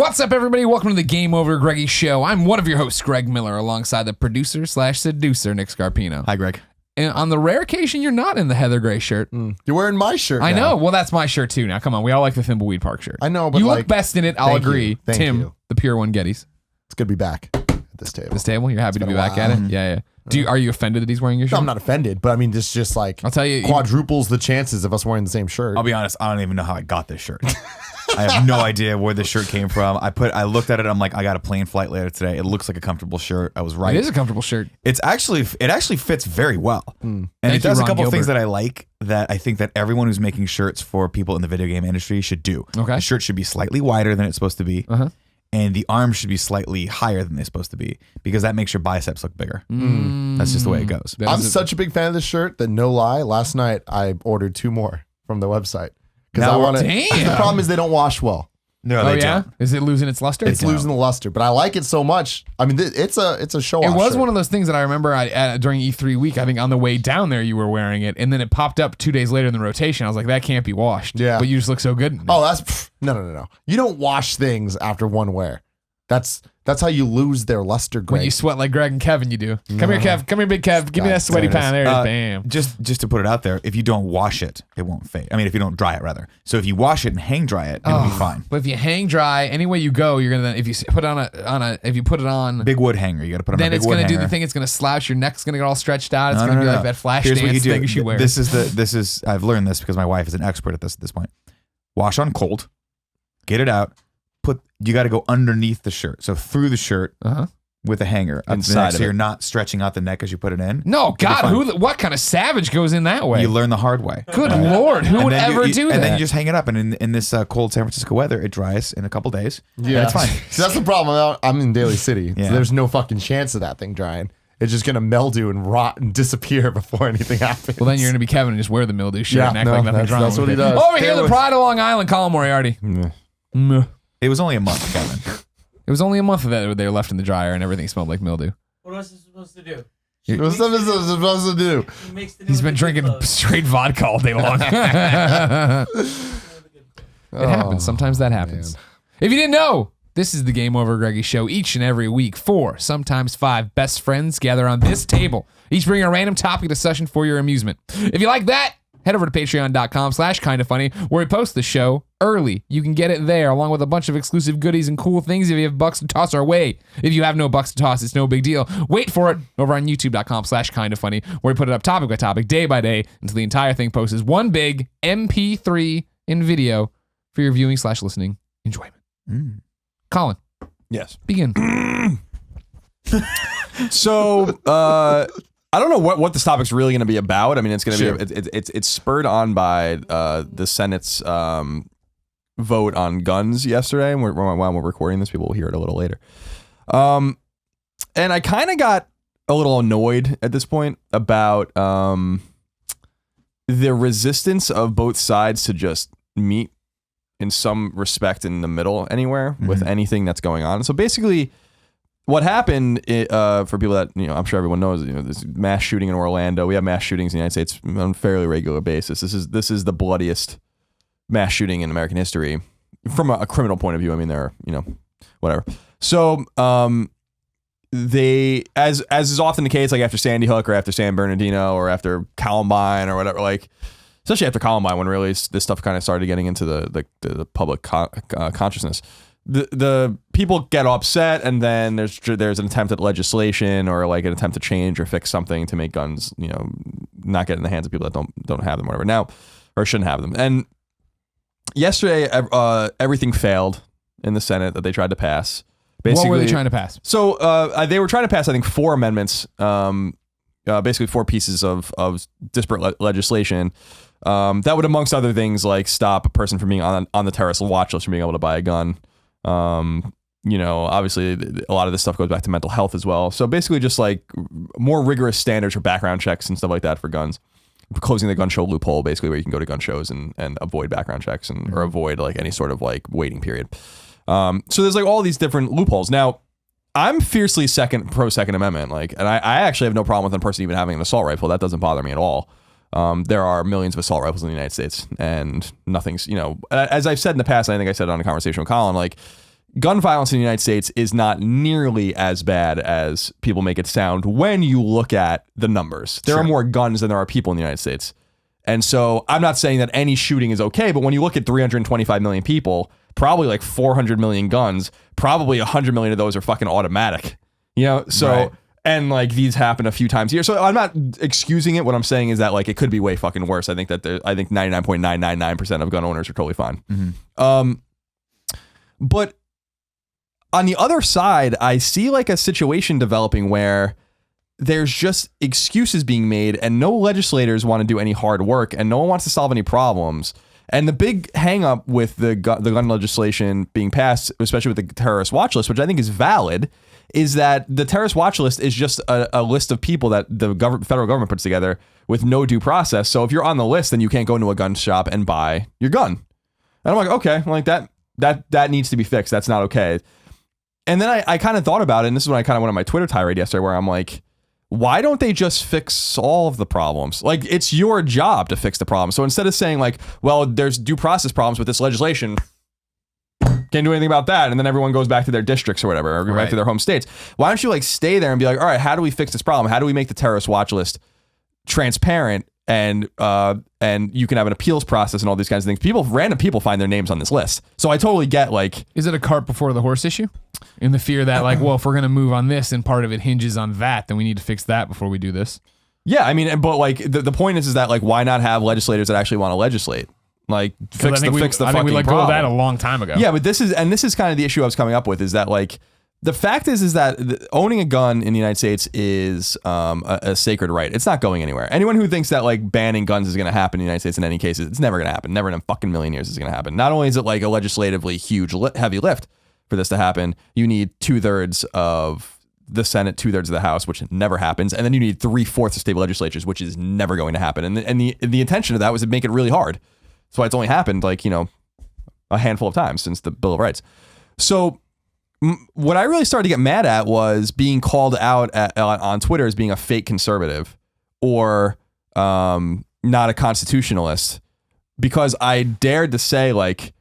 What's up, everybody? Welcome to the GameOverGreggy show. I'm one of your hosts, Greg Miller, alongside the producer/seducer, Nick Scarpino. Hi, Greg. And on the rare occasion you're not in the Heather Gray shirt. You're wearing my shirt I now. know. Well, that's my shirt too. Now, come on. We all like the Thimbleweed Park shirt. I know, but you like, look best in it. I'll thank agree. you. Thank Tim, you. the pure one, Gettys. It's good to be back at this table. This table. You're happy to been be a back at while. it. Yeah. Are you offended that he's wearing your shirt? No, I'm not offended, but I mean, this just like I'll tell you. quadruples the chances of us wearing the same shirt. I'll be honest, I don't even know how I got this shirt. I have no idea where this shirt came from. I looked at it, I'm like, I got a plane flight later today. It looks like a comfortable shirt. I was right. It is a comfortable shirt. It actually fits very well. And Thank it does you, a couple Ron of things Gilbert. that I like that I think that everyone who's making shirts for people in the video game industry should do. Okay. The shirt should be slightly wider than it's supposed to be. And the arms should be slightly higher than they're supposed to be because that makes your biceps look bigger. That's just the way it goes. That I'm is such a big fan of this shirt that no lie, last night I ordered 2 more from the website. Because I want to. Damn. The problem is they don't wash well. No, Oh they yeah? don't. Is it losing its luster? It's losing the luster, but I like it so much. I mean, it's a show off. It was one of those things that I remember during E3 week, I think on the way down there you were wearing it, and then it popped up 2 days later in the rotation. I was like, that can't be washed. Yeah. But you just look so good. Oh, no. You don't wash things after one wear. That's how you lose their luster, Greg. When you sweat like Greg and Kevin, you do. Come here, Kev. Come here, big Kev. Give me God, that sweaty there it pan. is. There it is. Bam. Just to put it out there, if you don't wash it, it won't fade. I mean, if you don't dry it, rather. So if you wash it and hang dry it, it'll be fine. But if you hang dry, any way you go, you're gonna. If you put it if you put it on, Big wood hanger. You got to put on a then big it's wood gonna do hanger. the thing. It's gonna slouch. Your neck's gonna get all stretched out. It's No, gonna no, be no. like that flash Here's what dance you do. thing she wears. This is I've learned this because my wife is an expert at this point. Wash on cold, get it out. You got to go underneath the shirt, so through the shirt with a hanger Inside of so it. you're not stretching out the neck as you put it in. No, God, fine. what kind of savage goes in that way? You learn the hard way. Good Lord, who And would then ever you do that? And then you just hang it up, and in this cold San Francisco weather, it dries in a couple days. Yeah, and it's fine. See, that's the problem. I'm in Daly City. Yeah. So there's no fucking chance of that thing drying. It's just gonna mildew and rot and disappear before anything happens. Well, then you're gonna be Kevin and just wear the mildew shirt Yeah, and act no, like nothing's wrong. that's with what he it. does. Over here, the pride of Long Island, Colin Moriarty. Meh. It was only a month, Kevin. It was only a month that they were left in the dryer and everything smelled like mildew. What else is it supposed to do? What's that supposed to do? He makes the He's been drinking straight vodka all day long. It happens. Sometimes that happens. If you didn't know, this is the Game Over Greggy show. Each and every week, 4, sometimes 5 best friends gather on this table, each bring a random topic to session for your amusement. If you like that, head over to patreon.com/kindafunny, where we post the show early. You can get it there, along with a bunch of exclusive goodies and cool things if you have bucks to toss our way. If you have no bucks to toss, it's no big deal. Wait for it over on youtube.com/kindafunny, where we put it up topic by topic, day by day, until the entire thing posts as one big MP3 in video for your viewing/listening enjoyment. Colin, Yes. begin. So I don't know what this topic's really going to be about. I mean, it's going to be it's spurred on by the Senate's vote on guns yesterday. And while we're recording this, people will hear it a little later. And I kind of got a little annoyed at this point about the resistance of both sides to just meet in some respect in the middle anywhere with anything that's going on. So basically, what happened for people that, I'm sure everyone knows, this mass shooting in Orlando. We have mass shootings in the United States on a fairly regular basis. This is the bloodiest mass shooting in American history from a criminal point of view. I mean, there are, whatever. So they, as is often the case, like after Sandy Hook or after San Bernardino or after Columbine or whatever, like especially after Columbine, when really this stuff kind of started getting into the public consciousness. The people get upset, and then there's an attempt at legislation or like an attempt to change or fix something to make guns, not get in the hands of people that don't have them, whatever now, or shouldn't have them. And yesterday, everything failed in the Senate that they tried to pass. Basically, What were they trying to pass? So they were trying to pass, I think, 4 amendments, basically 4 pieces of disparate legislation that would, amongst other things, like stop a person from being on the terrorist watch list from being able to buy a gun. Obviously a lot of this stuff goes back to mental health as well. So basically just like more rigorous standards for background checks and stuff like that for guns. Closing the gun show loophole, basically, where you can go to gun shows and avoid background checks or avoid like any sort of like waiting period. So there's like all these different loopholes. Now, I'm fiercely pro Second Amendment, and I actually have no problem with a person even having an assault rifle. That doesn't bother me at all. There are millions of assault rifles in the United States, and nothing's, as I've said in the past, I think I said it on a conversation with Colin, like, gun violence in the United States is not nearly as bad as people make it sound when you look at the numbers. There are more guns than there are people in the United States. And so I'm not saying that any shooting is okay, but when you look at 325 million people, probably like 400 million guns, probably 100 million of those are fucking automatic. You know, so Right. and like these happen a few times a year. So I'm not excusing it. What I'm saying is that like it could be way fucking worse. I think that 99.999% of gun owners are totally fine. But on the other side, I see like a situation developing where there's just excuses being made and no legislators want to do any hard work and no one wants to solve any problems. And the big hang up with the gun legislation being passed, especially with the terrorist watch list, which I think is valid, is that the terrorist watch list is just a list of people that the federal government puts together with no due process. So if you're on the list, then you can't go into a gun shop and buy your gun. And I'm like, okay, like that needs to be fixed. That's not okay. And then I kind of thought about it, and this is when I kind of went on my Twitter tirade yesterday, where I'm like, why don't they just fix all of the problems? Like, it's your job to fix the problem. So instead of saying like, well, there's due process problems with this legislation, can't do anything about that, and then everyone goes back to their districts or whatever, or go back to their home states. Why don't you like stay there and be like, all right, how do we fix this problem? How do we make the terrorist watch list transparent and you can have an appeals process and all these kinds of things? Random people find their names on this list. So I totally get like, Is it a cart before the horse issue? In the fear that like, well, if we're going to move on this and part of it hinges on that, then we need to fix that before we do this. yeah, I mean, but like the point is that like, why not have legislators that actually want to legislate? Like fix the fucking problem. I think we let go of that a long time ago. Yeah, but this is kind of the issue I was coming up with, is that like the fact is that owning a gun in the United States is a sacred right. It's not going anywhere. Anyone who thinks that like banning guns is going to happen in the United States in any case, it's never going to happen. Never in a fucking million years is going to happen. Not only is it like a legislatively huge heavy lift for this to happen, you need 2/3 of the Senate, 2/3 of the House, which never happens, and then you need 3/4 of state legislatures, which is never going to happen. And the intention of that was to make it really hard. That's why it's only happened like, you know, a handful of times since the Bill of Rights. So what I really started to get mad at was being called out on Twitter as being a fake conservative or not a constitutionalist, because I dared to say like,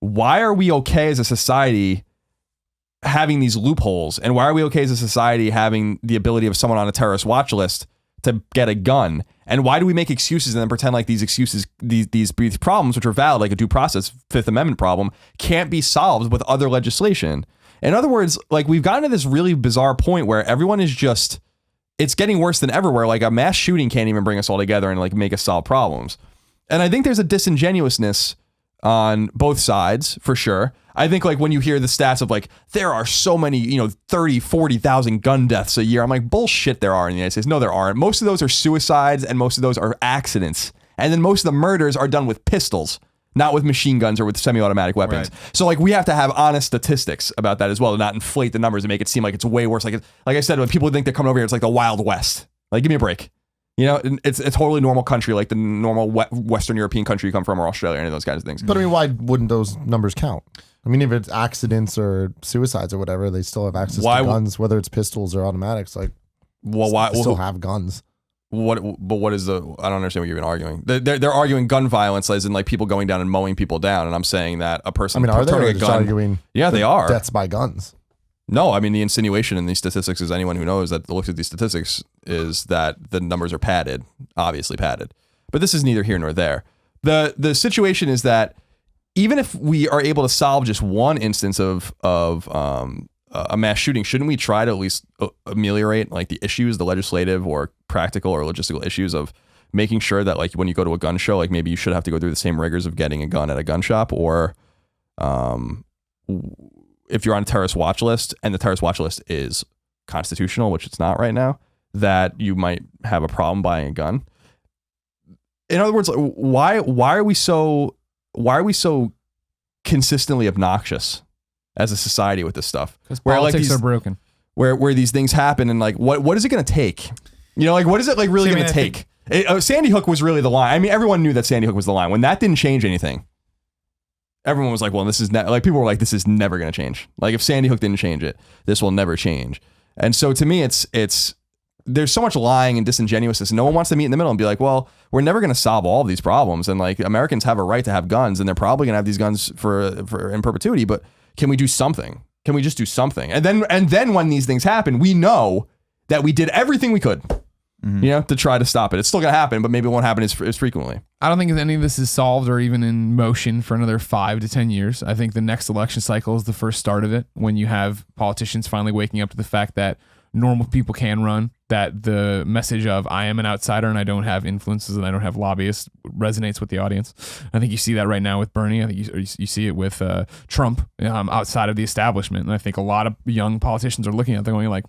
why are we okay as a society having these loopholes? And why are we okay as a society having the ability of someone on a terrorist watch list to get a gun? And why do we make excuses and then pretend like these excuses, these problems, which are valid, like a due process Fifth Amendment problem, can't be solved with other legislation? In other words, like we've gotten to this really bizarre point where everyone is just, it's getting worse than ever, where like a mass shooting can't even bring us all together and like make us solve problems. And I think there's a disingenuousness on both sides for sure. I think like when you hear the stats of like, there are so many, you know, 30, 40,000 gun deaths a year. I'm like, bullshit, there are in the United States. No, there aren't. Most of those are suicides and most of those are accidents. And then most of the murders are done with pistols, not with machine guns or with semi-automatic weapons. Right. So like we have to have honest statistics about that as well, to not inflate the numbers and make it seem like it's way worse. Like I said, when people think they're coming over here, it's like the Wild West. Like, give me a break. You know, it's a totally normal country, like the normal Western European country you come from, or Australia, or any of those kinds of things. But I mean, why wouldn't those numbers count? I mean, if it's accidents or suicides or whatever, they still have access to guns, whether it's pistols or automatics. Like, why they still have guns? What is the? I don't understand what you're even arguing. They're arguing gun violence as in like people going down and mowing people down, and I'm saying that a person. I mean, are they turning a gun? Arguing? Yeah, they are. Deaths by guns. No, I mean the insinuation in these statistics is anyone who knows that looks at these statistics is that the numbers are padded, obviously padded. But this is neither here nor there. The situation is that even if we are able to solve just one instance of a mass shooting, shouldn't we try to at least ameliorate like the issues, the legislative or practical or logistical issues of making sure that like when you go to a gun show, like maybe you should have to go through the same rigors of getting a gun at a gun shop, or if you're on a terrorist watch list and the terrorist watch list is constitutional, which it's not right now, that you might have a problem buying a gun. In other words, why are we so consistently obnoxious as a society with this stuff? Because politics are broken. Where these things happen, and like what is it going to take? You know, like what is it like really going to take? Sandy Hook was really the line. I mean, everyone knew that Sandy Hook was the line. When that didn't change anything, everyone was like, well, this is like people were like, this is never going to change. Like if Sandy Hook didn't change it, this will never change. And so to me, it's there's so much lying and disingenuousness. No one wants to meet in the middle and be like, well, we're never going to solve all of these problems. And like Americans have a right to have guns, and they're probably going to have these guns for in perpetuity. But can we do something? Can we just do something? And then when these things happen, we know that we did everything we could, to try to stop it. It's still going to happen, but maybe it won't happen as frequently. I don't think any of this is solved or even in motion for another 5 to 10 years. I think the next election cycle is the first start of it, when you have politicians finally waking up to the fact that normal people can run, that the message of I am an outsider and I don't have influences and I don't have lobbyists resonates with the audience. I think you see that right now with Bernie. I think you see it with Trump outside of the establishment. And I think a lot of young politicians are looking at it going like,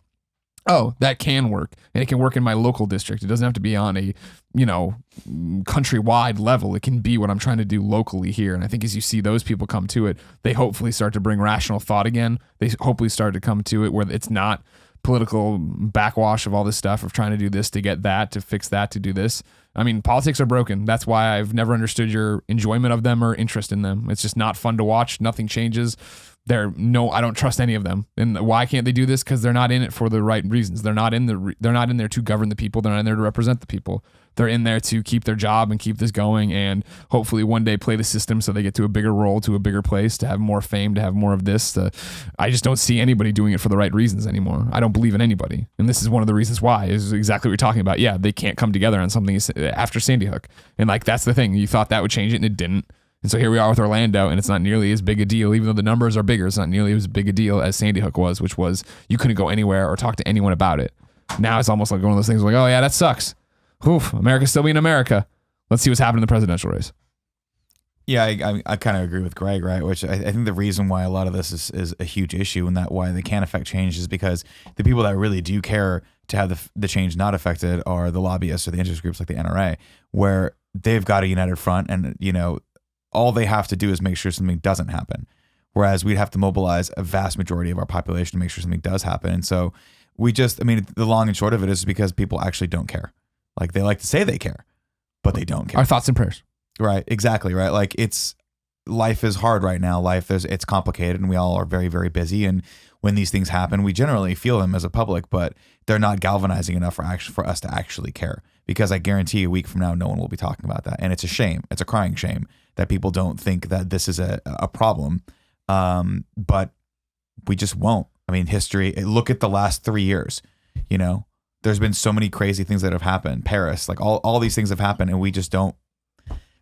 oh, that can work. And it can work in my local district. It doesn't have to be on a, countrywide level. It can be what I'm trying to do locally here. And I think as you see those people come to it, they hopefully start to bring rational thought again. They hopefully start to come to it where it's not political backwash of all this stuff of trying to do this to get that, to fix that, to do this. I mean, politics are broken. That's why I've never understood your enjoyment of them or interest in them. It's just not fun to watch. Nothing changes. I don't trust any of them. And why can't they do this? Because they're not in it for the right reasons. They're not in there to govern the people. They're not in there to represent the people. They're in there to keep their job and keep this going, and hopefully one day play the system so they get to a bigger role, to a bigger place, to have more fame, to have more of this. I just don't see anybody doing it for the right reasons anymore. I don't believe in anybody. And this is one of the reasons why, is exactly what you're talking about. Yeah, they can't come together on something after Sandy Hook. And that's the thing. You thought that would change it, and it didn't. And so here we are with Orlando, and it's not nearly as big a deal, even though the numbers are bigger. It's not nearly as big a deal as Sandy Hook was, which was you couldn't go anywhere or talk to anyone about it. Now it's almost like one of those things like, oh yeah, that sucks. Oof, America's still being America. Let's see what's happening in the presidential race. Yeah, I kind of agree with Greg, right? Which I think the reason why a lot of this is a huge issue, and that why they can't affect change, is because the people that really do care to have the change not affected are the lobbyists or the interest groups like the NRA, where they've got a united front, and all they have to do is make sure something doesn't happen. Whereas we'd have to mobilize a vast majority of our population to make sure something does happen. And so the long and short of it is because people actually don't care. Like, they like to say they care, but they don't care. Our thoughts and prayers. Right. Exactly. Right. Like, life is hard right now. It's complicated, and we all are very, very busy. And when these things happen, we generally feel them as a public, but they're not galvanizing enough for us to actually care. Because I guarantee a week from now, no one will be talking about that. And it's a shame. It's a crying shame that people don't think that this is a problem. But we just won't. I mean, history, look at the last 3 years, there's been so many crazy things that have happened. Paris, like all these things have happened, and we just don't.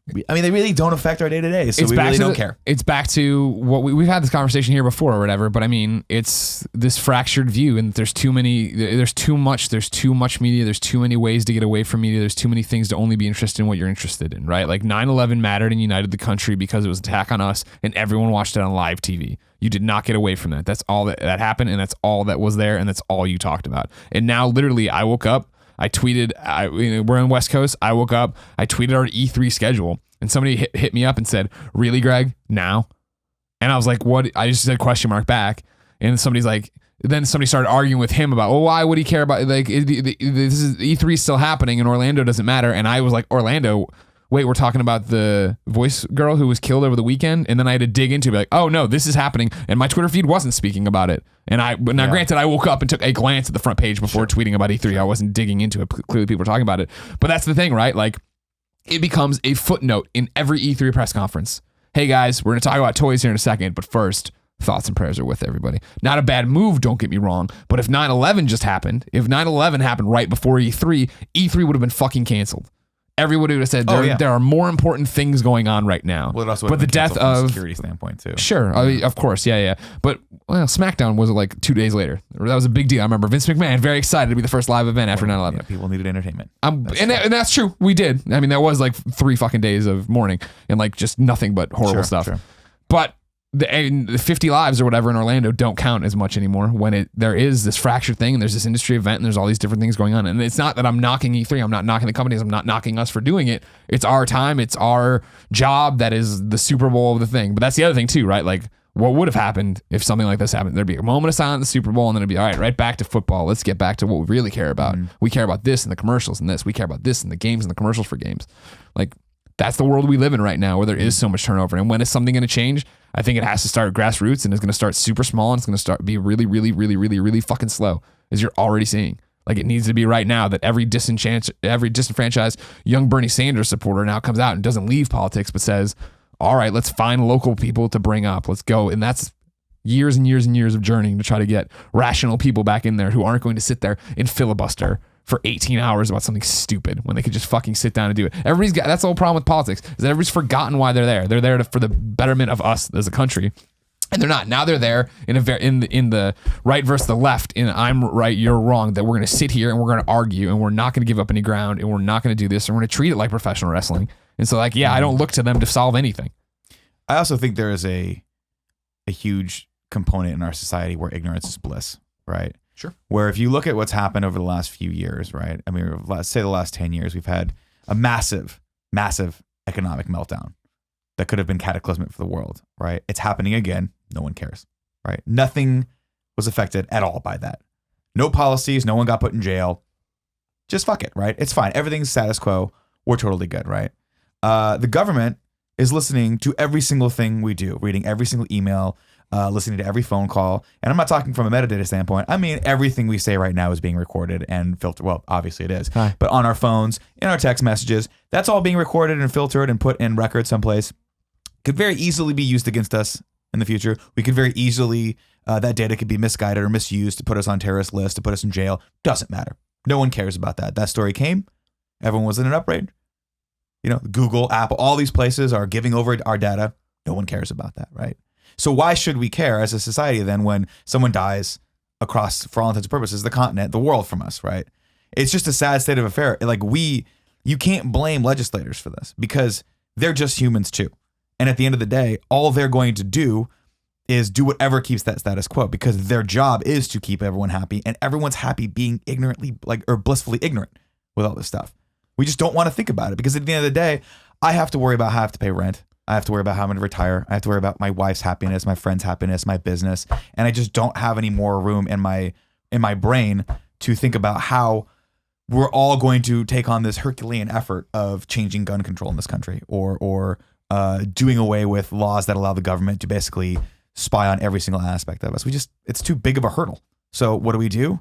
They really don't affect our day to day, so we really don't care. It's back to what we've had this conversation here before or whatever, but I mean, it's this fractured view, and there's too much media, there's too many ways to get away from media, there's too many things to only be interested in what you're interested in, right? Like 9/11 mattered and united the country because it was an attack on us, and everyone watched it on live TV. You did not get away from that. That's all that happened, and that's all that was there, and that's all you talked about. And now, literally, I woke up, I tweeted, we're on West Coast, I woke up, I tweeted our E3 schedule, and somebody hit me up and said, really, Greg, now? And I was like, what? I just said question mark back, and then somebody started arguing with him about, well, why would he care about, this is E3 still happening, and Orlando doesn't matter. And I was like, Orlando, wait, we're talking about the voice girl who was killed over the weekend? And then I had to dig into it, like, oh no, this is happening, and my Twitter feed wasn't speaking about it. And granted, I woke up and took a glance at the front page before tweeting about E3. I wasn't digging into it. Clearly people were talking about it. But that's the thing, right? Like, it becomes a footnote in every E3 press conference. Hey guys, we're going to talk about toys here in a second, but first, thoughts and prayers are with everybody. Not a bad move, don't get me wrong, but if 9/11 just happened, if 9/11 happened right before E3, E3 would have been fucking canceled. Everybody would have said there are more important things going on right now. Well, it also but the death of security standpoint too. Sure, of course, yeah. But SmackDown was like 2 days later. That was a big deal. I remember Vince McMahon very excited to be the first live event after 9/11. Yeah, people needed entertainment. And that's true. We did. I mean, that was like 3 fucking days of mourning and like just nothing but horrible stuff. Sure. But the 50 lives or whatever in Orlando don't count as much anymore when there is this fractured thing, and there's this industry event, and there's all these different things going on. And it's not that I'm knocking E3. I'm not knocking the companies. I'm not knocking us for doing it. It's our time. It's our job. That is the Super Bowl of the thing. But that's the other thing too, right? Like, what would have happened if something like this happened? There'd be a moment of silence at the Super Bowl, and then it'd be, all right back to football. Let's get back to what we really care about. We care about this and the commercials and this. We care about this and the games and the commercials for games. Like, that's the world we live in right now, where there is so much turnover. And when is something going to change? I think it has to start grassroots, and it's going to start super small, and it's going to start be really, really, really, really, really fucking slow, as you're already seeing. Like, it needs to be right now that every disenfranchised young Bernie Sanders supporter now comes out and doesn't leave politics, but says, all right, let's find local people to bring up. Let's go. And that's Years and years and years of journeying to try to get rational people back in there who aren't going to sit there and filibuster for 18 hours about something stupid when they could just fucking sit down and do it. That's the whole problem with politics, is that everybody's forgotten why they're there. They're there for the betterment of us as a country. And they're not. Now they're there in the right versus the left, in I'm right, you're wrong, that we're going to sit here and we're going to argue and we're not going to give up any ground and we're not going to do this and we're going to treat it like professional wrestling. And so like, yeah, I don't look to them to solve anything. I also think there is a huge component in our society where ignorance is bliss, right? Sure. Where if you look at what's happened over the last few years, right? I mean, let's say the last 10 years, we've had a massive, massive economic meltdown that could have been cataclysmic for the world, right? It's happening again. No one cares, right? Nothing was affected at all by that. No policies. No one got put in jail. Just fuck it, right? It's fine. Everything's status quo. We're totally good, right? The government is listening to every single thing we do, reading every single email, listening to every phone call. And I'm not talking from a metadata standpoint. I mean, everything we say right now is being recorded and filtered. Well, obviously it is. Hi. But on our phones, in our text messages, that's all being recorded and filtered and put in records someplace. Could very easily be used against us in the future. We could very easily, that data could be misguided or misused to put us on terrorist lists, to put us in jail. Doesn't matter. No one cares about that. That story came. Everyone was in an outrage. You know, Google, Apple, all these places are giving over our data. No one cares about that, right? So why should we care as a society then when someone dies across, for all intents and purposes, the continent, the world from us, right? It's just a sad state of affair. Like you can't blame legislators for this because they're just humans too. And at the end of the day, all they're going to do is do whatever keeps that status quo because their job is to keep everyone happy, and everyone's happy being ignorantly or blissfully ignorant with all this stuff. We just don't want to think about it because at the end of the day, I have to worry about how I have to pay rent. I have to worry about how I'm going to retire. I have to worry about my wife's happiness, my friend's happiness, my business. And I just don't have any more room in my brain to think about how we're all going to take on this Herculean effort of changing gun control in this country or doing away with laws that allow the government to basically spy on every single aspect of us. It's too big of a hurdle. So what do?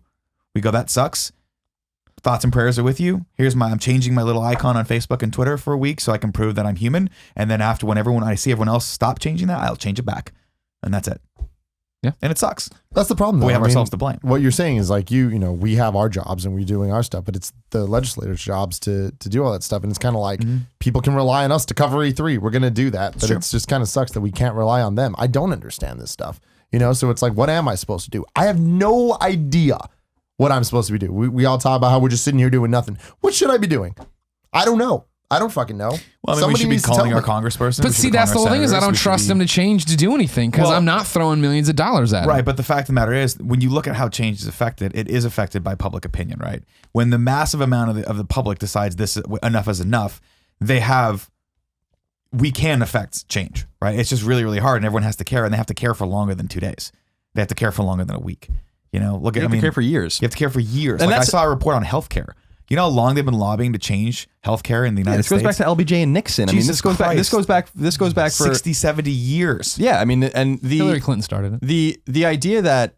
We go, that sucks. Thoughts and prayers are with you. I'm changing my little icon on Facebook and Twitter for a week so I can prove that I'm human. And then after when I see everyone else stop changing that, I'll change it back. And that's it. Yeah. And it sucks. That's the problem, though. We have ourselves to blame. What you're saying is like, we have our jobs and we're doing our stuff, but it's the legislators' jobs to do all that stuff. And it's kind of like people can rely on us to cover E3. We're going to do that. But it's just kind of sucks that we can't rely on them. I don't understand this stuff, so it's like, what am I supposed to do? I have no idea what I'm supposed to be doing. We all talk about how we're just sitting here doing nothing. What should I be doing? I don't know. I don't fucking know. Well, I mean, we should be calling our congressperson. But see, that's the whole thing is I don't trust them to change to do anything because I'm not throwing millions of dollars at them. Right, but the fact of the matter is, when you look at how change is affected, it is affected by public opinion, right? When the massive amount of the public decides this enough is enough, we can affect change, right? It's just really, really hard, and everyone has to care, and they have to care for longer than 2 days. They have to care for longer than a week. You have to care for years. You have to care for years. And I saw a report on healthcare. You know how long they've been lobbying to change healthcare in the United States? This goes back to LBJ and Nixon. Jesus This goes back for 60, 70 years. Yeah, I mean, and Hillary Clinton started it. The idea that,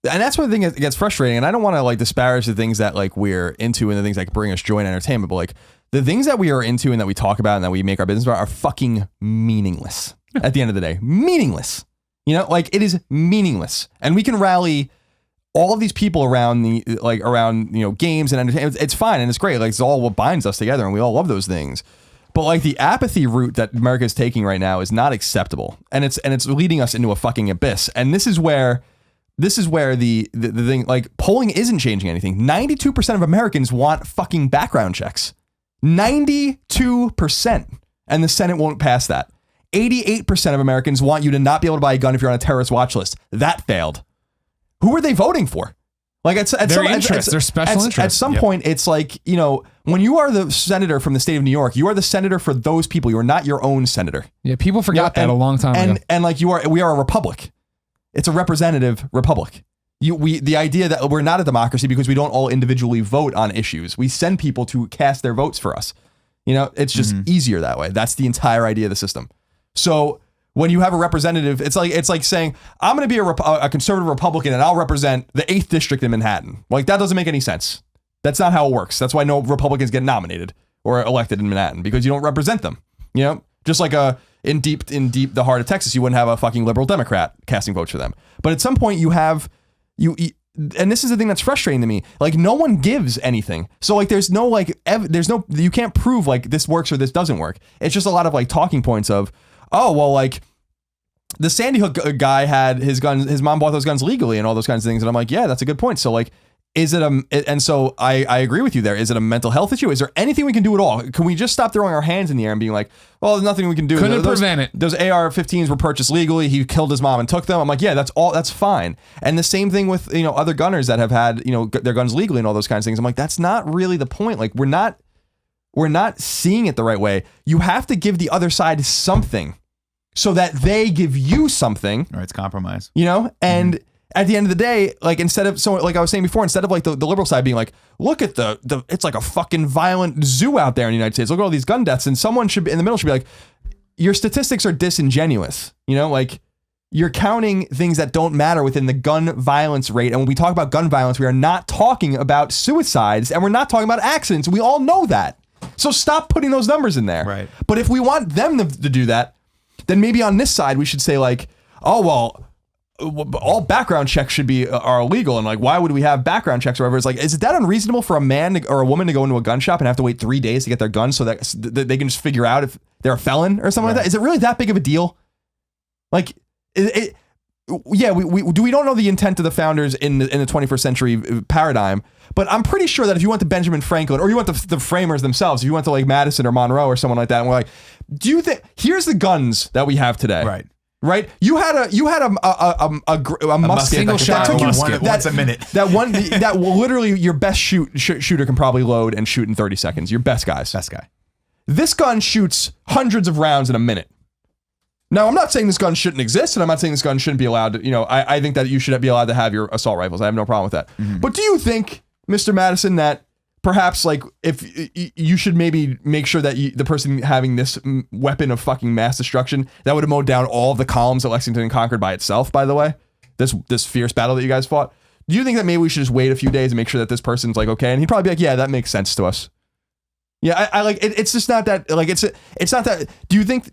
and that's one thing that gets frustrating. And I don't want to disparage the things that we're into and the things that bring us joy and entertainment, but the things that we are into and that we talk about and that we make our business about are fucking meaningless. At the end of the day, meaningless. It is meaningless, and we can rally all of these people around games and entertainment. It's fine and it's great. It's all what binds us together, and we all love those things. But the apathy route that America is taking right now is not acceptable, and it's leading us into a fucking abyss. And this is where the thing, polling isn't changing anything. 92% of Americans want fucking background checks. 92%, and the Senate won't pass that. 88% of Americans want you to not be able to buy a gun if you're on a terrorist watch list. That failed. Who are they voting for? Their special interests. At some point, it's when you are the senator from the state of New York, you are the senator for those people. You are not your own senator. Yeah, people forgot that a long time ago. And we are a republic. It's a representative republic. The idea that we're not a democracy because we don't all individually vote on issues. We send people to cast their votes for us. It's just easier that way. That's the entire idea of the system. So when you have a representative, it's like saying, I'm going to be a conservative Republican and I'll represent the 8th district in Manhattan. That doesn't make any sense. That's not how it works. That's why no Republicans get nominated or elected in Manhattan, because you don't represent them. Just like in deep the heart of Texas, you wouldn't have a fucking liberal Democrat casting votes for them. But at some point you have and this is the thing that's frustrating to me. Like no one gives anything. So like there's no you can't prove like this works or this doesn't work. It's just a lot of like talking points of, oh, well, like the Sandy Hook guy had his mom bought those guns legally and all those kinds of things. And I'm like, yeah, that's a good point. So like, is it and so I agree with you there. Is it a mental health issue? Is there anything we can do at all? Can we just stop throwing our hands in the air and being like, well, there's nothing we can do. Couldn't prevent it. Those AR-15s were purchased legally. He killed his mom and took them. I'm like, yeah, that's fine. And the same thing with, other gunners that have had, their guns legally and all those kinds of things. I'm like, that's not really the point. Like we're not seeing it the right way. You have to give the other side something so that they give you something. Or it's compromise. And at the end of the day, like instead of, so like I was saying before, instead of like the liberal side being like, look at the it's like a fucking violent zoo out there in the United States. Look at all these gun deaths. And someone should be in the middle should be like, your statistics are disingenuous. Like you're counting things that don't matter within the gun violence rate. And when we talk about gun violence, we are not talking about suicides and we're not talking about accidents. We all know that. So stop putting those numbers in there. Right. But if we want them to do that, then maybe on this side, we should say like, oh, well, all background checks are illegal, and like why would we have background checks or whatever? It's like, is that unreasonable for a man or a woman to go into a gun shop and have to wait 3 days to get their gun so that they can just figure out if they're a felon or something like that? Is it really that big of a deal? Like, yeah, we don't know the intent of the founders in the 21st century paradigm, but I'm pretty sure that if you went to Benjamin Franklin or you went to the framers themselves, if you went to like Madison or Monroe or someone like that, and we're like, do you think here's the guns that we have today? Right. You had a musket, single shot once a minute. That literally your best shooter can probably load and shoot in 30 seconds. Your best guys. Best guy. This gun shoots hundreds of rounds in a minute. Now, I'm not saying this gun shouldn't exist, and I'm not saying this gun shouldn't be allowed to, I think that you should be allowed to have your assault rifles. I have no problem with that. Mm-hmm. But do you think, Mr. Madison, that perhaps like if you should maybe make sure that the person having this weapon of fucking mass destruction that would have mowed down all of the columns that Lexington conquered by itself, by the way, this fierce battle that you guys fought, do you think that maybe we should just wait a few days and make sure that this person's like okay? And he'd probably be like, yeah, that makes sense to us. Yeah, I like it. It's just not that like it's not that. Do you think?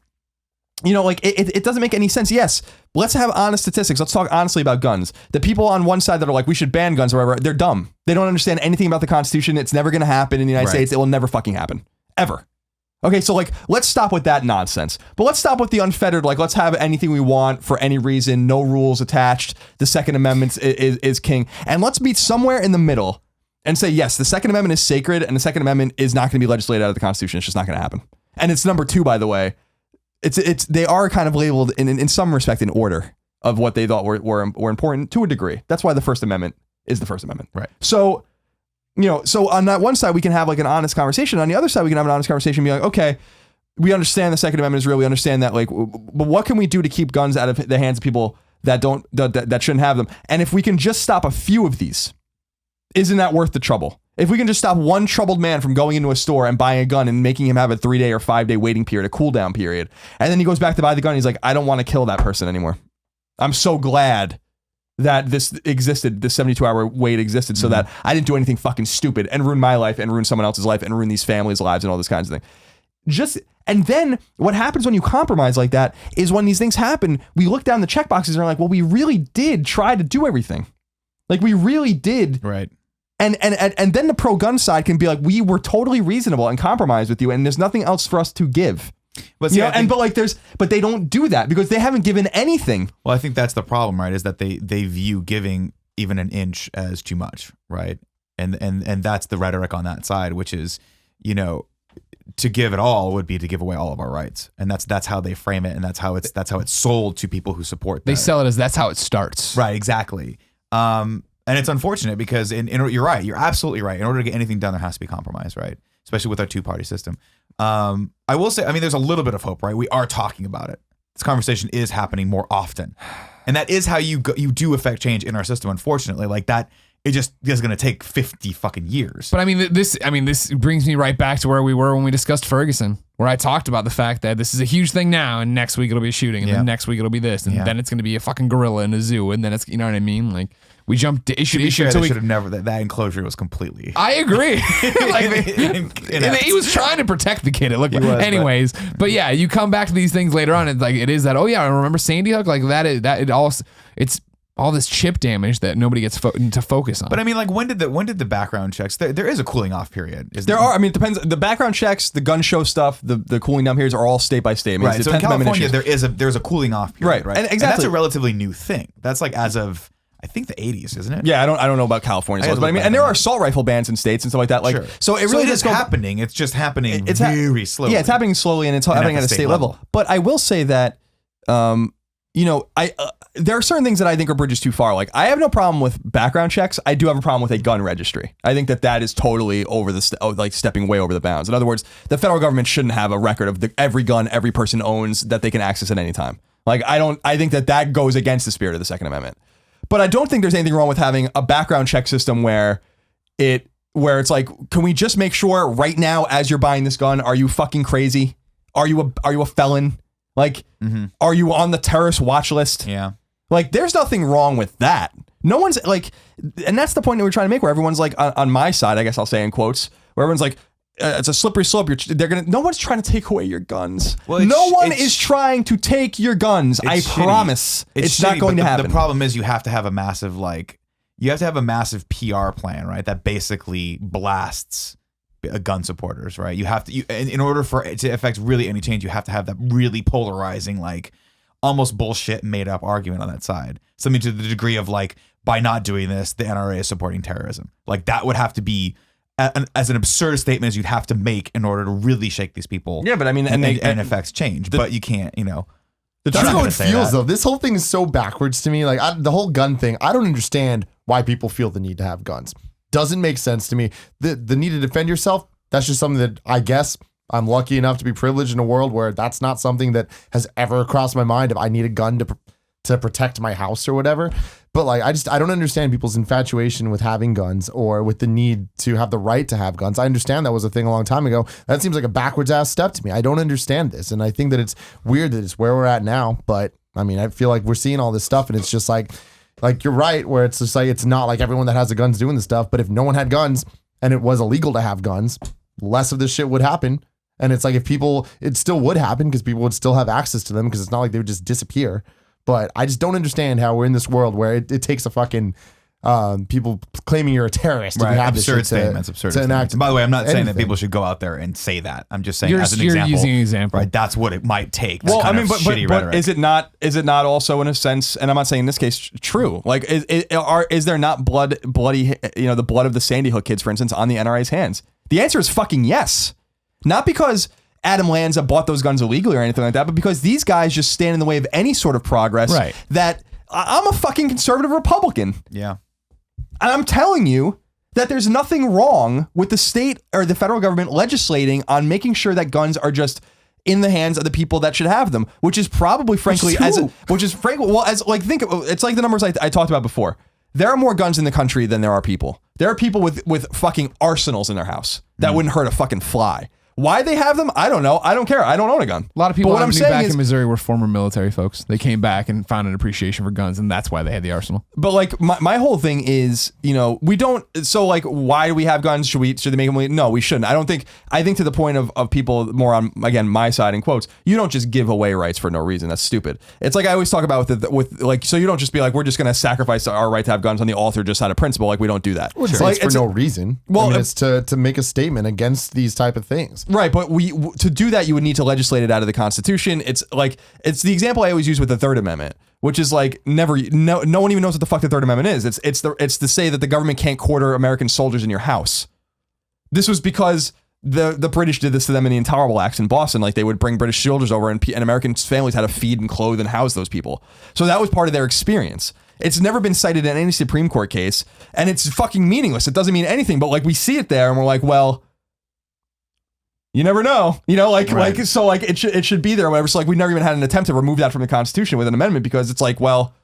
Like it doesn't make any sense. Yes, let's have honest statistics. Let's talk honestly about guns. The people on one side that are like, we should ban guns or whatever, they're dumb. They don't understand anything about the Constitution. It's never going to happen in the United States. It will never fucking happen. Ever. Okay, so like, let's stop with that nonsense. But let's stop with the unfettered, like, let's have anything we want for any reason, no rules attached. The Second Amendment is king. And let's meet somewhere in the middle and say, yes, the Second Amendment is sacred and the Second Amendment is not going to be legislated out of the Constitution. It's just not going to happen. And it's number 2, by the way. They are kind of labeled in some respect in order of what they thought were important to a degree. That's why the First Amendment is the First Amendment. Right. So, so on that one side, we can have like an honest conversation. On the other side, we can have an honest conversation and be like, okay, we understand the Second Amendment is real. We understand that, like, but what can we do to keep guns out of the hands of people that that shouldn't have them? And if we can just stop a few of these, isn't that worth the trouble? If we can just stop one troubled man from going into a store and buying a gun and making him have a 3-day or 5-day waiting period, a cool down period, and then he goes back to buy the gun, and he's like, I don't want to kill that person anymore. I'm so glad that this existed, this 72-hour wait existed, so that I didn't do anything fucking stupid and ruin my life and ruin someone else's life and ruin these families' lives and all this kinds of thing. And then what happens when you compromise like that is when these things happen, we look down the checkboxes and are like, well, we really did try to do everything. Like we really did. Right. And then the pro-gun side can be like, we were totally reasonable and compromised with you, and there's nothing else for us to give. But see, but they don't do that because they haven't given anything. Well, I think that's the problem, right? Is that they view giving even an inch as too much, right? And that's the rhetoric on that side, which is, to give it all would be to give away all of our rights, and that's how they frame it, and that's how it's sold to people who support that. They sell it as that's how it starts, right? Exactly. And it's unfortunate because you're right. You're absolutely right. In order to get anything done, there has to be compromise, right? Especially with our 2-party system. I will say, there's a little bit of hope, right? We are talking about it. This conversation is happening more often, and that is how you do affect change in our system. Unfortunately, like that, it just is going to take 50 fucking years. But this brings me right back to where we were when we discussed Ferguson. where I talked about the fact that this is a huge thing now, and next week it'll be a shooting, and then next week it'll be this, and then it's going to be a fucking gorilla in a zoo, and then it's, you know what I mean? Like, we jumped to issue to issue. They should have never. That enclosure was completely. I agree. Like he was trying to protect the kid. It looked. Anyways, but yeah, you come back to these things later on. It's like it is that. Oh yeah, I remember Sandy Hook. Like that. It's all this chip damage that nobody gets to focus on. But I mean, like when did the background checks? There is a cooling off period. There are. I mean, it depends. The background checks, the gun show stuff, the cooling down periods are all state by state. I mean, right. So in California, there's a cooling off period. Right. And exactly. And that's a relatively new thing. That's like as of. I think the 80s, isn't it? Yeah, I don't know about California, but I mean, and there are assault rifle bans in states and stuff like that. Like, so it really is happening. It's just happening very slowly. Yeah, it's happening slowly, and it's happening at a state level. But I will say that, you know, there are certain things that I think are bridges too far. Like, I have no problem with background checks. I do have a problem with a gun registry. I think that is totally over like stepping way over the bounds. In other words, the federal government shouldn't have a record of every gun every person owns that they can access at any time. Like, I think that goes against the spirit of the Second Amendment. But I don't think there's anything wrong with having a background check system where it's like, can we just make sure right now as you're buying this gun, are you fucking crazy? Are you a felon? Like, are you on the terrorist watch list? Yeah. Like, there's nothing wrong with that. No one's like, and that's the point that we're trying to make, where everyone's like on my side, I guess I'll say in quotes, where everyone's like, it's a slippery slope. No one's trying to take away your guns. Well, no one is trying to take your guns. I promise. It's not going to happen. The problem is you have to have a massive PR plan, right? That basically blasts gun supporters, right? You have to, in order for it to affect really any change, you have to have that really polarizing, like almost bullshit made up argument on that side. Something to the degree of like, by not doing this, the NRA is supporting terrorism. Like that would have to be as an absurd statement as you'd have to make in order to really shake these people. Yeah, but I mean, and affects change. But you can't, you know. That's how it feels, though. This whole thing is so backwards to me. Like the whole gun thing, I don't understand why people feel the need to have guns. Doesn't make sense to me. The need to defend yourself, that's just something that I guess I'm lucky enough to be privileged in a world where that's not something that has ever crossed my mind if I need a gun to protect my house or whatever. But like, I don't understand people's infatuation with having guns or with the need to have the right to have guns. I understand that was a thing a long time ago. That seems like a backwards ass step to me. I don't understand this. And I think that it's weird that it's where we're at now. But I mean, I feel like we're seeing all this stuff and it's just like you're right, where it's just like, it's not like everyone that has the guns doing this stuff. But if no one had guns and it was illegal to have guns, less of this shit would happen. And it's like, it still would happen because people would still have access to them because it's not like they would just disappear. But I just don't understand how we're in this world where it takes a fucking people claiming you're a terrorist. Right, have absurd statements. And by the way, I'm not saying that people should go out there and say that. I'm just saying as an example. You're using an example. Right, that's what it might take. Well, I mean, but is it not also in a sense, and I'm not saying in this case true, like is there not bloody, you know, the blood of the Sandy Hook kids, for instance, on the NRA's hands? The answer is fucking yes. Not because Adam Lanza bought those guns illegally or anything like that, but because these guys just stand in the way of any sort of progress. Right. That I'm a fucking conservative Republican. Yeah. And I'm telling you that there's nothing wrong with the state or the federal government legislating on making sure that guns are just in the hands of the people that should have them, which is probably, frankly, think it's like the numbers I talked about before. There are more guns in the country than there are people. There are people with fucking arsenals in their house that wouldn't hurt a fucking fly. Why they have them, I don't know. I don't care. I don't own a gun. A lot of people back in Missouri were former military folks. They came back and found an appreciation for guns, and that's why they had the arsenal. But like my whole thing is, you know, we don't. So like, why do we have guns? Should they make them? No, we shouldn't. I think to the point of people more on, again, my side in quotes, you don't just give away rights for no reason. That's stupid. It's like I always talk about with like, so you don't just be like, we're just going to sacrifice our right to have guns on the altar just out of principle. Like, we don't do that. Well, it's for no reason. Well, I mean, it's to make a statement against these type of things. Right. But to do that, you would need to legislate it out of the Constitution. It's the example I always use with the Third Amendment, which is like no one even knows what the fuck the Third Amendment is. It's to say that the government can't quarter American soldiers in your house. This was because the British did this to them in the Intolerable Acts in Boston. Like, they would bring British soldiers over and American families had to feed and clothe and house those people. So that was part of their experience. It's never been cited in any Supreme Court case, and it's fucking meaningless. It doesn't mean anything, but like, we see it there and we're like, well, you never know, you know, like, right. It should be there or whatever. So like, we never even had an attempt to remove that from the Constitution with an amendment, because it's like, well,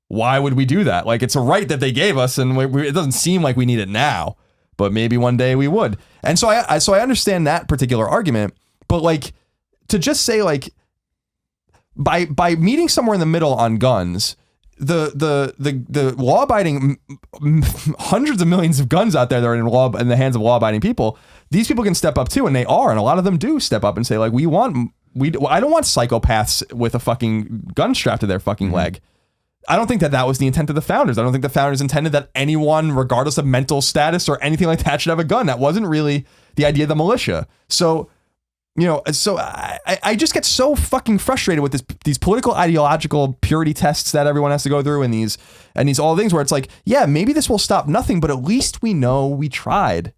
why would we do that? Like, it's a right that they gave us, and it doesn't seem like we need it now, but maybe one day we would. And so I understand that particular argument, but like, to just say like by meeting somewhere in the middle on guns, the law-abiding hundreds of millions of guns out there that are in the hands of law-abiding people, these people can step up too, and they are, and a lot of them do step up and say like, I don't want psychopaths with a fucking gun strapped to their fucking leg. I don't think that was the intent of the founders. I don't think the founders intended that anyone, regardless of mental status or anything like that, should have a gun. That wasn't really the idea of the militia. So, I just get so fucking frustrated with these political ideological purity tests that everyone has to go through, and these all things where it's like, yeah, maybe this will stop nothing, but at least we know we tried.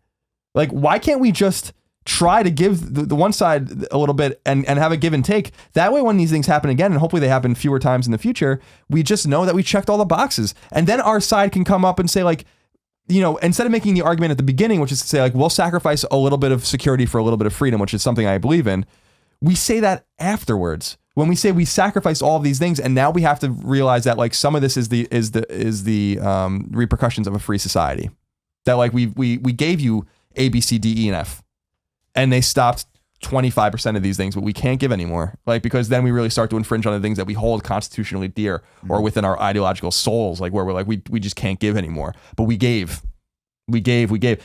Like, why can't we just try to give the one side a little bit and have a give and take? That way, when these things happen again, and hopefully they happen fewer times in the future, we just know that we checked all the boxes. And then our side can come up and say like, instead of making the argument at the beginning, which is to say like, we'll sacrifice a little bit of security for a little bit of freedom, which is something I believe in. We say that afterwards when we say we sacrificed all of these things, and now we have to realize that like some of this is the repercussions of a free society. That like we gave you A, B, C, D, E, and F, and they stopped 25% of these things, but we can't give anymore. Like, because then we really start to infringe on the things that we hold constitutionally dear or within our ideological souls, like where we're like, we just can't give anymore. But we gave.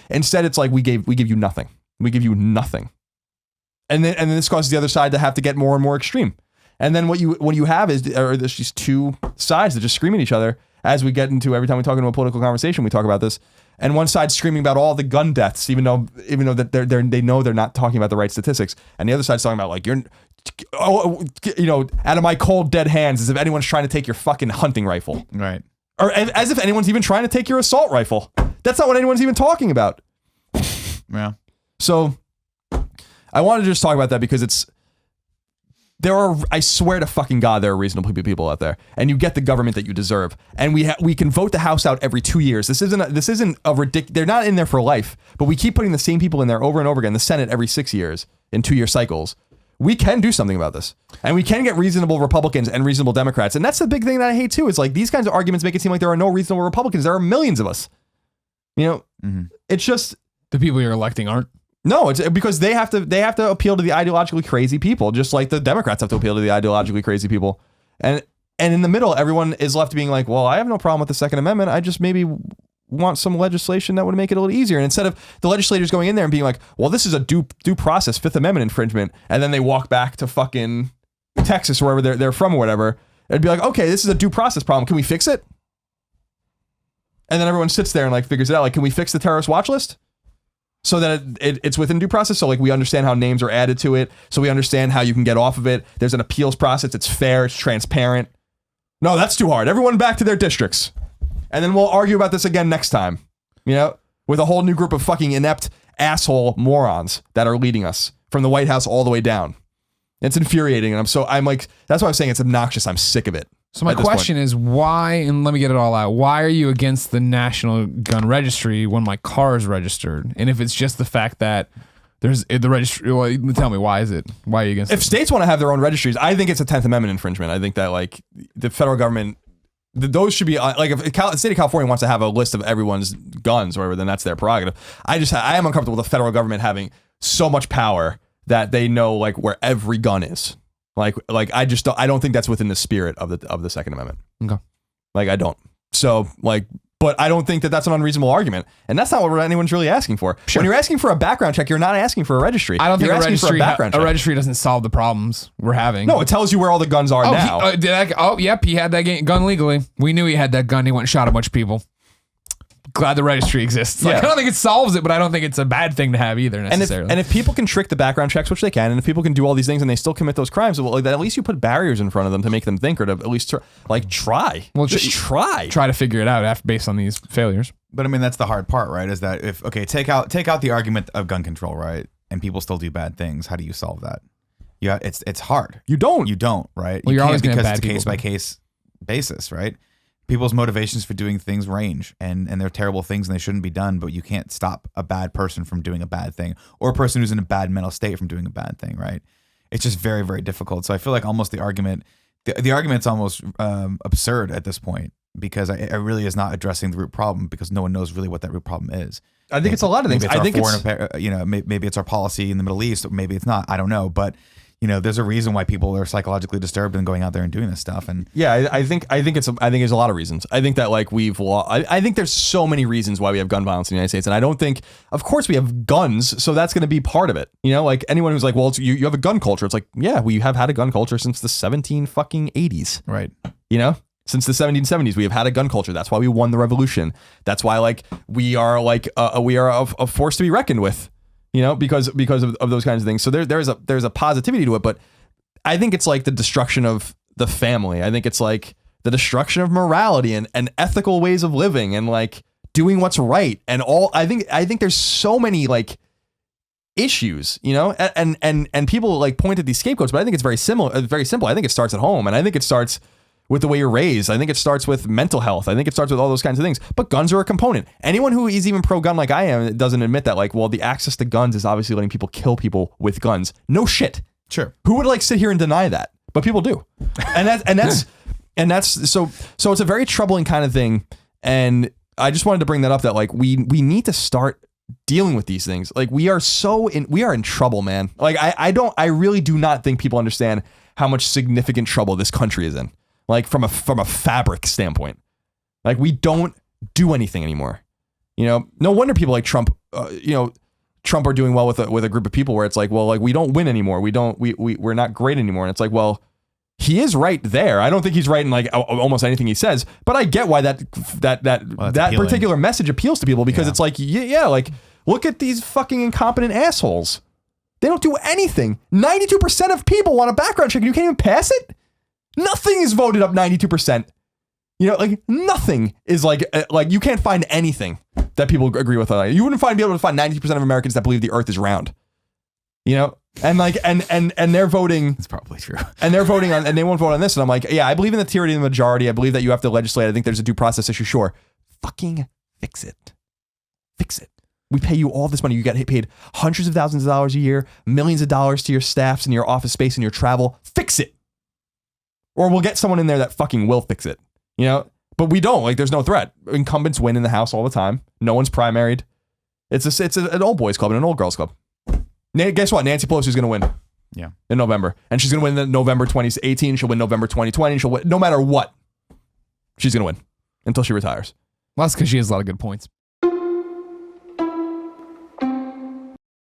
Instead, it's like we give you nothing. We give you nothing. And then this causes the other side to have to get more and more extreme. And then what you have is there's these two sides that just scream at each other. As we get into, every time we talk into a political conversation, we talk about this. And one side's screaming about all the gun deaths, even though that they know they're not talking about the right statistics. And the other side's talking about like, out of my cold dead hands, as if anyone's trying to take your fucking hunting rifle. Right. Or as if anyone's even trying to take your assault rifle. That's not what anyone's even talking about. Yeah. So I wanted to just talk about that because I swear to fucking God, there are reasonable people out there, and you get the government that you deserve. And we can vote the House out every 2 years. This isn't a ridiculous. They're not in there for life, but we keep putting the same people in there over and over again. The Senate every 6 years in 2-year cycles. We can do something about this, and we can get reasonable Republicans and reasonable Democrats. And that's the big thing that I hate too. Is like these kinds of arguments make it seem like there are no reasonable Republicans. There are millions of us. It's just the people you're electing aren't. No, it's because they have to appeal to the ideologically crazy people, just like the Democrats have to appeal to the ideologically crazy people. And in the middle, everyone is left being like, well, I have no problem with the Second Amendment. I just maybe want some legislation that would make it a little easier. And instead of the legislators going in there and being like, well, this is a due process Fifth Amendment infringement, and then they walk back to fucking Texas or wherever they're from or whatever, it'd be like, okay, this is a due process problem. Can we fix it? And then everyone sits there and like figures it out. Like, can we fix the terrorist watch list? So that it's within due process. So like we understand how names are added to it. So we understand how you can get off of it. There's an appeals process. It's fair. It's transparent. No, that's too hard. Everyone back to their districts. And then we'll argue about this again next time. With a whole new group of fucking inept asshole morons that are leading us from the White House all the way down. It's infuriating. And I'm like, that's why I'm saying it's obnoxious. I'm sick of it. So my question is why, and let me get it all out, why are you against the National Gun Registry when my car is registered? And if it's just the fact that there's the registry, well, tell me, why is it? Why are you against it? If states want to have their own registries, I think it's a 10th Amendment infringement. I think that like the federal government, those should be like if the state of California wants to have a list of everyone's guns or whatever, then that's their prerogative. I am uncomfortable with the federal government having so much power that they know like where every gun is. Like I don't think that's within the spirit of the Second Amendment. Okay. Like I don't. So like, but I don't think that that's an unreasonable argument, and that's not what anyone's really asking for. Sure. When you're asking for a background check, you're not asking for a registry. I don't think a registry doesn't solve the problems we're having. No, it tells you where all the guns are now. Yep, he had that gun legally. We knew he had that gun. He went and shot a bunch of people. Glad the registry exists. Like, I don't think it solves it, but I don't think it's a bad thing to have either necessarily. And if people can trick the background checks, which they can, and if people can do all these things and they still commit those crimes, well, like, at least you put barriers in front of them to make them think, or to at least try. Well, just try to figure it out based on these failures. But I mean, that's the hard part, right? Is that take out the argument of gun control, right? And people still do bad things. How do you solve that? Yeah, it's hard. You don't, right? Well, you you're always can't, because it's a case by case basis, right? People's motivations for doing things range, and they're terrible things and they shouldn't be done, but you can't stop a bad person from doing a bad thing, or a person who's in a bad mental state from doing a bad thing, right? It's just very, very difficult. So I feel like almost the argument's almost absurd at this point, because it really is not addressing the root problem, because no one knows really what that root problem is. I think it's a lot of things. Maybe it's maybe it's our policy in the Middle East, or maybe it's not. I don't know, but there's a reason why people are psychologically disturbed and going out there and doing this stuff. And yeah, I think there's a lot of reasons. I think that like I think there's so many reasons why we have gun violence in the United States, and I don't think, of course, we have guns, so that's going to be part of it. Like anyone who's like, well, you have a gun culture. It's like, yeah, we have had a gun culture since the 80s. Right. Since the 1770s, we have had a gun culture. That's why we won the revolution. That's why like we are a force to be reckoned with. Because of those kinds of things. So there's a positivity to it, but I think it's like the destruction of the family. I think it's like the destruction of morality and ethical ways of living and like doing what's right and all. I think there's so many like issues, and people like point at these scapegoats, but I think it's very simple. I think it starts at home, and I think it starts with the way you're raised. I think it starts with mental health. I think it starts with all those kinds of things. But guns are a component. Anyone who is even pro-gun like I am doesn't admit that, like, well, the access to guns is obviously letting people kill people with guns. No shit. Sure. Who would like sit here and deny that? But people do. And that's so it's a very troubling kind of thing. And I just wanted to bring that up, that like we need to start dealing with these things. Like we are in trouble, man. Like I really do not think people understand how much significant trouble this country is in. Like from a fabric standpoint, like we don't do anything anymore. No wonder people like Trump, Trump are doing well with a group of people where it's like, well, like we don't win anymore. We're not great anymore. And it's like, well, he is right there. I don't think he's right in like almost anything he says, but I get why that particular message appeals to people, because it's like, yeah, like look at these fucking incompetent assholes. They don't do anything. 92% of people want a background check and you can't even pass it. Nothing is voted up 92%. Like nothing is like you can't find anything that people agree with. You wouldn't be able to find 92% of Americans that believe the earth is round. And like, and they're voting. It's probably true. And they're voting on, and they won't vote on this. And I'm like, yeah, I believe in the tyranny of the majority. I believe that you have to legislate. I think there's a due process issue. Sure. Fucking fix it. Fix it. We pay you all this money. You get paid hundreds of thousands of dollars a year, millions of dollars to your staffs and your office space and your travel. Fix it. Or we'll get someone in there that fucking will fix it, But we don't. Like, there's no threat. Incumbents win in the House all the time. No one's primaried. It's an old boys club and an old girls club. Guess what? Nancy Pelosi's going to win. Yeah. In November, and she's going to win in November 2018. She'll win November 2020. She'll win no matter what. She's going to win until she retires. Well, that's because she has a lot of good points.